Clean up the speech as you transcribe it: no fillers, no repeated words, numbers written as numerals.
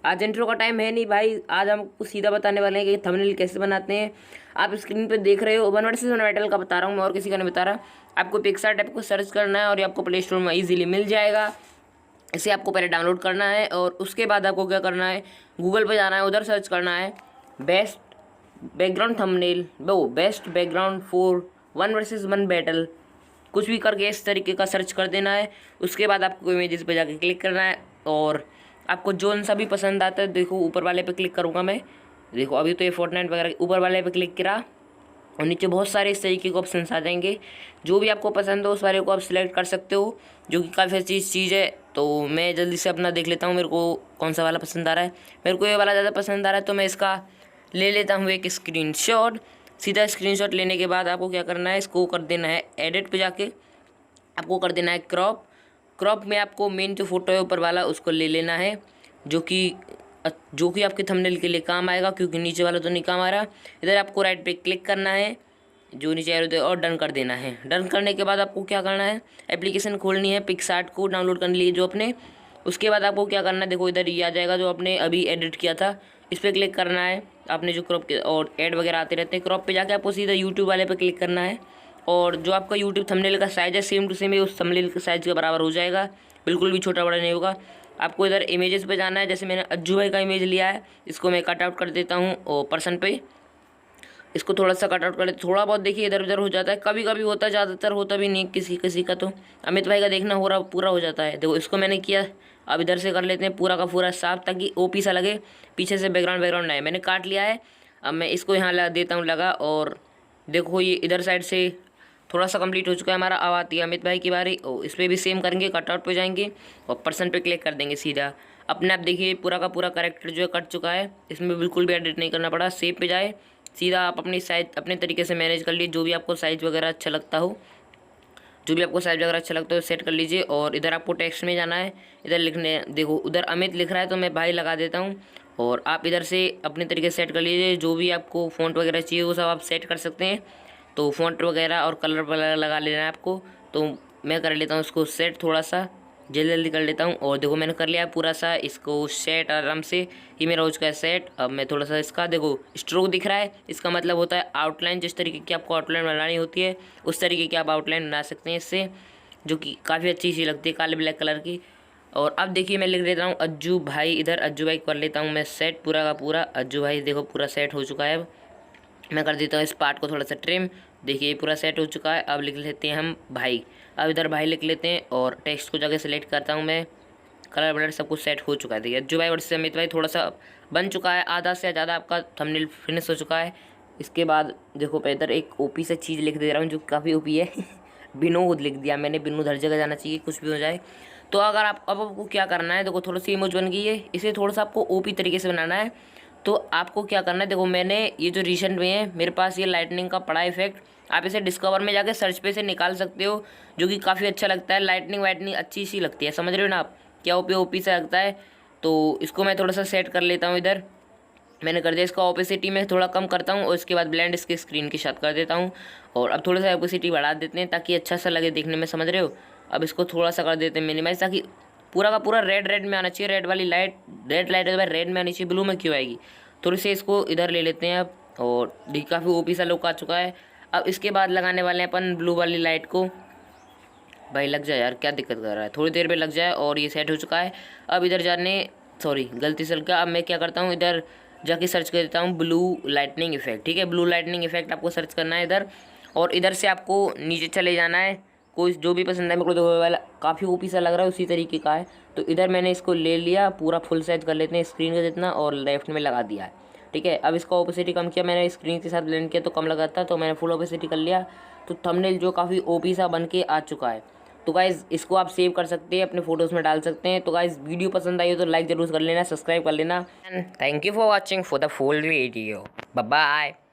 आज इंट्रो का टाइम है नहीं भाई, आज हम आपको सीधा बताने वाले हैं कि थंबनेल कैसे बनाते हैं। आप स्क्रीन पे देख रहे हो 1 वर्सेस 1 बैटल का बता रहा हूँ मैं, और किसी का नहीं बता रहा। आपको पिक्सार्ट ऐप को सर्च करना है और ये आपको प्ले स्टोर में इजीली मिल जाएगा। इसे आपको पहले डाउनलोड करना है और उसके बाद आपको क्या करना है, गूगल पे जाना है, उधर सर्च करना है best background thumbnail, best background for 1 versus 1 battle, कुछ भी करके इस तरीके का सर्च कर देना है। उसके बाद आपको इमेजेस पे जाके क्लिक करना है और आपको जो सा भी पसंद आता है, देखो ऊपर वाले पे क्लिक करूँगा मैं, देखो अभी तो ये फोर्टनाइट वगैरह ऊपर वाले पे क्लिक करा और नीचे बहुत सारे इस तरीके के ऑप्शंस आ जाएंगे। जो भी आपको पसंद हो उस वाले को आप सिलेक्ट कर सकते हो, जो कि काफ़ी अच्छी चीज़ है। तो मैं जल्दी से अपना देख लेता हूँ मेरे को कौन सा वाला पसंद आ रहा है। मेरे को ये वाला ज़्यादा पसंद आ रहा है तो मैं इसका ले लेता हूँ एक स्क्रीनशॉट। सीधा स्क्रीनशॉट लेने के बाद आपको क्या करना है, इसको कर देना है एडिट पे जाके, आपको कर देना है क्रॉप में आपको मेन जो फोटो है ऊपर वाला उसको ले लेना है, जो कि आपके थंबनेल के लिए काम आएगा, क्योंकि नीचे वाला तो नहीं काम आ रहा। इधर आपको राइट पे क्लिक करना है, जो नीचे एरो दे, और डन कर देना है। डन करने के बाद आपको क्या करना है, एप्लीकेशन खोलनी है पिक्सार्ट को डाउनलोड करने लिए जो अपने। उसके बाद आपको क्या करना है, देखो इधर ये आ जाएगा जो आपने अभी एडिट किया था, इस पर क्लिक करना है। आपने जो क्रॉप के और ऐड वगैरह आते रहते हैं, क्रॉप पे जाके आपको सीधा यूट्यूब वाले पे क्लिक करना है और जो आपका यूट्यूब थंबनेल का साइज़ है सेम टू सेम ही उस थंबनेल के साइज़ के बराबर हो जाएगा, बिल्कुल भी छोटा बड़ा नहीं होगा। आपको इधर इमेजेस पे जाना है, जैसे मैंने अज्जूभाई का इमेज लिया है, इसको मैं कट आउट कर देता हूँ और पर्सन पे इसको थोड़ा सा कट आउट कर देते, थोड़ा बहुत देखिए इधर उधर हो जाता है, कभी कभी होता है, ज़्यादातर होता भी नहीं किसी किसी का। तो अमित भाई का देखना हो रहा पूरा हो जाता है। देखो इसको मैंने किया, अब इधर से कर लेते हैं पूरा का पूरा साफ, ताकि ओपी सा लगे, पीछे से बैकग्राउंड आए। मैंने काट लिया है, अब मैं इसको यहाँ लगा देता हूँ लगा, और देखो ये इधर साइड से थोड़ा सा कंप्लीट हो चुका है हमारा। अब आती है अमित भाई की बारी, और इस पर भी सेम करेंगे, कटआउट पे जाएंगे और पर्सन पे क्लिक कर देंगे सीधा। अपने आप देखिए पूरा का पूरा करेक्टर जो है कट चुका है, इसमें बिल्कुल भी एडिट नहीं करना पड़ा। सेव पे जाए, सीधा आप अपनी साइज अपने तरीके से मैनेज कर लीजिए, जो भी आपको साइज़ वगैरह अच्छा लगता हो, सेट कर लीजिए। और इधर आपको टेक्स्ट में जाना है, इधर लिखने, देखो उधर अमित लिख रहा है तो मैं भाई लगा देता हूँ, और आप इधर से अपने तरीके से सेट कर लीजिए। जो भी आपको फ़ॉन्ट वगैरह चाहिए वो सब आप सेट कर सकते हैं, तो फ़ॉन्ट वगैरह और कलर वगैरह लगा लेना है आपको। तो मैं कर लेता हूँ उसको सेट, थोड़ा सा जल्दी कर लेता हूँ। और देखो मैंने कर लिया है पूरा सा इसको सेट आराम से, ये मेरा हो चुका है सेट। अब मैं थोड़ा सा इसका देखो स्ट्रोक दिख रहा है, इसका मतलब होता है आउटलाइन। जिस तरीके की आपको आउटलाइन बनानी होती है उस तरीके की आप आउटलाइन बना सकते हैं इससे, जो कि काफ़ी अच्छी सी लगती है काले ब्लैक कलर की। और अब देखिए मैं लिख देता हूँ अज्जू भाई, इधर अज्जू भाई कर लेता हूँ मैं सेट पूरा का पूरा। अज्जू भाई देखो पूरा सेट हो चुका है। अब मैं कर देता हूँ इस पार्ट को थोड़ा सा ट्रिम, देखिए पूरा सेट हो चुका है। अब लिख लेते हैं हम भाई, अब इधर भाई लिख लेते हैं और टेक्स्ट को जाके सेलेक्ट करता हूँ मैं, कलर वलर सब कुछ सेट हो चुका है। देखिए अज्जू भाई वर्सेस अमित भाई थोड़ा सा बन चुका है, आधा से ज़्यादा आपका थंबनेल फिनिश हो चुका है। इसके बाद देखो मैं इधर एक ओपी से चीज़ लिख दे रहा हूँ जो काफ़ी ओपी है बिनोद लिख दिया मैंने, बिनोद हर जगह जाना चाहिए कुछ भी हो जाए। तो अगर आप अब आपको क्या करना है, देखो थोड़ी सी इमेज बन गई है, इसे थोड़ा सा आपको ओपी तरीके से बनाना है। तो आपको क्या करना है, देखो मैंने ये जो रिसेंट में है मेरे पास ये लाइटनिंग का पड़ा इफेक्ट, आप इसे डिस्कवर में जाके सर्च पे से निकाल सकते हो, जो कि काफ़ी अच्छा लगता है। लाइटनिंग वाइटनिंग अच्छी सी लगती है, समझ रहे हो ना आप, क्या ओपी से लगता है। तो इसको मैं थोड़ा सा सेट कर लेता हूँ, इधर मैंने कर दिया। इसका ओपेसिटी में थोड़ा कम करता हूँ और इसके बाद ब्लेंड इसके स्क्रीन के साथ कर देता हूँ। और अब थोड़ा सा ओपेसिटी बढ़ा देते हैं ताकि अच्छा सा लगे देखने में, समझ रहे हो। अब इसको थोड़ा सा कर देते हैं मिनिमाइज, ताकि पूरा का पूरा रेड में आना चाहिए। रेड वाली लाइट, रेड लाइट है रेड में आनी चाहिए, ब्लू में क्यों आएगी। थोड़ी सी इसको इधर ले लेते हैं अब, और काफ़ी ओपी सा लुक आ चुका है। अब इसके बाद लगाने वाले हैं अपन ब्लू वाली लाइट को। भाई लग जाए यार, क्या दिक्कत कर रहा है, थोड़ी देर में लग जाए। और ये सेट हो चुका है। अब इधर गलती से लगा। अब मैं क्या करता हूँ, इधर जाके सर्च कर देता हूँ ब्लू लाइटनिंग इफेक्ट, ठीक है। ब्लू लाइटनिंग इफेक्ट आपको सर्च करना है इधर, और इधर से आपको नीचे चले जाना है। कोई जो भी पसंद है, मेरे को देखो वाला काफ़ी ओपी सा लग रहा है उसी तरीके का है, तो इधर मैंने इसको ले लिया, पूरा फुल साइज कर लेते हैं स्क्रीन का जितना, और लेफ्ट में लगा दिया है, ठीक है। अब इसका ओपेसिटी कम किया मैंने, स्क्रीन के साथ ब्लेंड किया तो कम लगा था, तो मैंने फुल ओपेसिटी कर लिया। तो थंबनेल जो काफ़ी ओपी सा बन के आ चुका है। तो गाइज़ इसको आप सेव कर सकते हैं, अपने फोटोज़ में डाल सकते हैं। तो गाइज़ वीडियो पसंद आई हो तो लाइक जरूर कर लेना, सब्सक्राइब कर लेना, and thank you for watching for the full video. Bye bye.